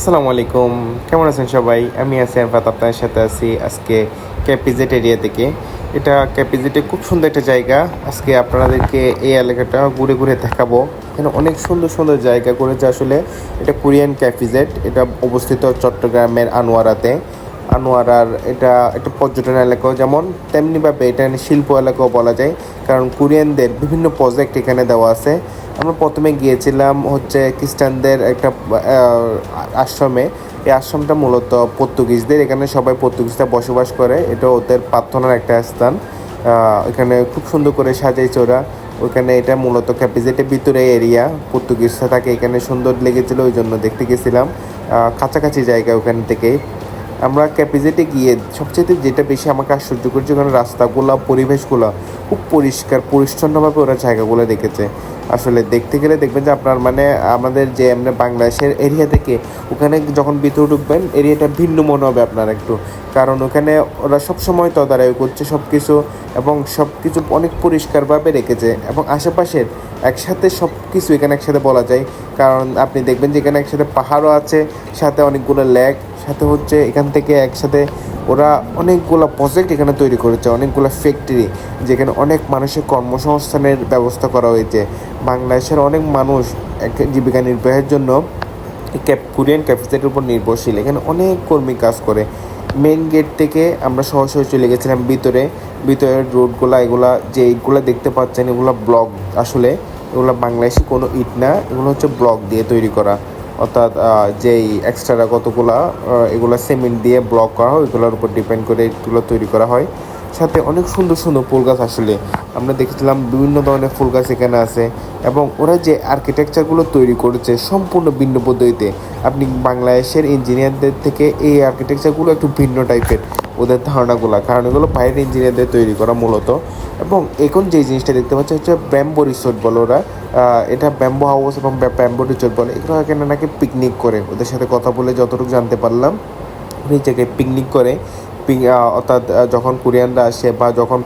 আসসালামু আলাইকুম, কেমন আছেন সবাই? আমি আছি আরফাত, আপনার সাথে আছি আজকে ক্যাপিজেট এরিয়া থেকে। এটা ক্যাপিজেটে খুব সুন্দর একটা জায়গা। আজকে আপনাদেরকে এই এলাকাটা ঘুরে ঘুরে দেখাবো। এখানে অনেক সুন্দর সুন্দর জায়গা করেছে আসলে। এটা কোরিয়ান ক্যাপিজেট, এটা অবস্থিত চট্টগ্রামের আনোয়ারাতে। আনোয়ারার এটা একটা পর্যটন এলাকাও যেমন, তেমনিভাবে এটা শিল্প এলাকাও বলা যায়, কারণ কোরিয়ানদের বিভিন্ন প্রজেক্ট এখানে দেওয়া আছে। আমরা প্রথমে গিয়েছিলাম হচ্ছে খ্রিস্টানদের একটা আশ্রমে। এই আশ্রমটা মূলত পর্তুগিজদের, এখানে সবাই পর্তুগিজরা বসবাস করে, এটা ওদের প্রার্থনার একটা স্থান। এখানে খুব সুন্দর করে সাজাইছে ওরা। ওইখানে এটা মূলত ক্যাপিজেটের ভিতরে এরিয়া, পর্তুগিজরা থাকে এখানে, সুন্দর লেগেছিল ওই জন্য দেখতে গেছিলাম। কাছাকাছি জায়গা ওখান থেকে। আমরা ক্যাপিজেটে গিয়ে সবচেয়ে যেটা বেশি আমাকে আশ্চর্য করছে, ওখানে রাস্তাগুলো, পরিবেশগুলো খুব পরিষ্কার পরিচ্ছন্নভাবে ওরা জায়গাগুলো রেখেছে। আসলে দেখতে গেলে দেখবেন যে আপনার মানে আমাদের যে আমরা বাংলাদেশের এরিয়া থেকে ওখানে যখন ভিতরে ঢুকবেন এরিয়াটা ভিন্ন মনে হবে আপনার একটু, কারণ ওখানে ওরা সবসময় তদারকি করছে সব কিছু, এবং সব কিছু অনেক পরিষ্কারভাবে রেখেছে, এবং আশেপাশের একসাথে সব কিছু এখানে একসাথে বলা যায়। কারণ আপনি দেখবেন যে এখানে একসাথে পাহাড়ও আছে, সাথে অনেকগুলো লেক, সাথে হচ্ছে এখান থেকে একসাথে ওরা অনেকগুলো প্রজেক্ট এখানে তৈরি করেছে, অনেকগুলো ফ্যাক্টরি, যেখানে অনেক মানুষের কর্মসংস্থানের ব্যবস্থা করা হয়েছে। বাংলাদেশের অনেক মানুষ জীবিকা নির্বাহের জন্য কোরিয়ান ক্যাপিটালের উপর নির্ভরশীল। এখানে অনেক কর্মী কাজ করে। মেন গেট থেকে আমরা সরাসরি চলে গেছিলাম ভিতরের রোডগুলো, এগুলা যে ইটগুলো দেখতে পাচ্ছেন এগুলো ব্লক। আসলে এগুলো বাংলাদেশি কোনো ইট না, এগুলো হচ্ছে ব্লক দিয়ে তৈরি করা, অর্থাৎ যেই এক্সট্রা কতগুলা এগুলো সিমেন্ট দিয়ে ব্লক করা হয়, ওইগুলোর উপর ডিপেন্ড করে এগুলো তৈরি করা হয়। সাথে অনেক সুন্দর সুন্দর ফুল গাছ, আসলে আমরা দেখেছিলাম বিভিন্ন ধরনের ফুল গাছ এখানে আছে। এবং ওরা যে আর্কিটেকচারগুলো তৈরি করেছে সম্পূর্ণ ভিন্ন পদ্ধতিতে। আপনি বাংলাদেশের ইঞ্জিনিয়ারদের থেকে এই আর্কিটেকচারগুলো একটু ভিন্ন টাইপের ওদের ধারণাগুলো, কারণ এগুলো বাইরের ইঞ্জিনিয়ারদের তৈরি করা মূলত। এবং এখন যে জিনিসটা দেখতে পাচ্ছি হচ্ছে ব্যাম্বো রিসোর্ট বলে ওরা, এটা ব্যাম্বো হাউস এবং ব্যাম্বো রিসোর্ট বলে। এগুলো এখানে নাকি পিকনিক করে, ওদের সাথে কথা বলে যতটুকু জানতে পারলাম এই জায়গায় পিকনিক করে। অর্থাৎ যখন কোরিয়ানরা আসে বা যখন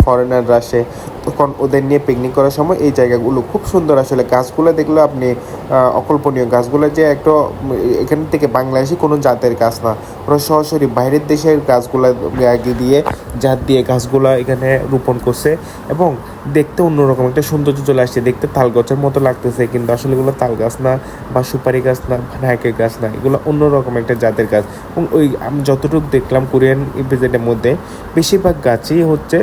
ফরেনাররা আসে তখন ওদের নিয়ে পিকনিক করার সময় এই জায়গাগুলো খুব সুন্দর। আসলে গাছগুলো দেখলে আপনি অকল্পনীয়, গাছগুলো যে একটা এখান থেকে বাংলাদেশি কোনো জাতের গাছ না, ওরা সরাসরি বাইরের দেশের গাছগুলো দিয়ে জাত দিয়ে গাছগুলো এখানে রোপণ করছে, এবং দেখতে অন্যরকম একটা সৌন্দর্য চলে আসছে। দেখতে তাল গাছের মতো লাগতেছে, কিন্তু আসলে এগুলো তাল গাছ না বা সুপারি গাছ না বা নারকেল গাছ না, এগুলো অন্যরকম একটা জাতের গাছ। এবং ওই আমি যতটুকু দেখলাম কোরিয়ান ইপিজেডের মধ্যে বেশিরভাগ গাছই হচ্ছে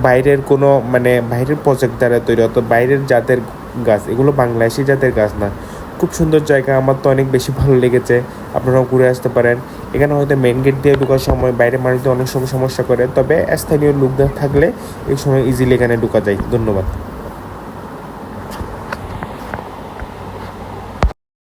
বাইরের কোনো মানে বাইরের প্রজেক্ট দ্বারা তৈরি, অত বাইরের জাতের গাছ, এগুলো বাংলাদেশি জাতের গাছ না। খুব সুন্দর জায়গা, আমার তো অনেক বেশি ভালো লেগেছে। আপনারাও ঘুরে আসতে পারেন। এখানে হয়তো মেন গেট দিয়ে ঢোকার সময় বাইরের মানুষদের অনেক সময় সমস্যা করে, তবে স্থানীয় লোকদের থাকলে এই সময় ইজিলি এখানে ঢোকা যায়। ধন্যবাদ।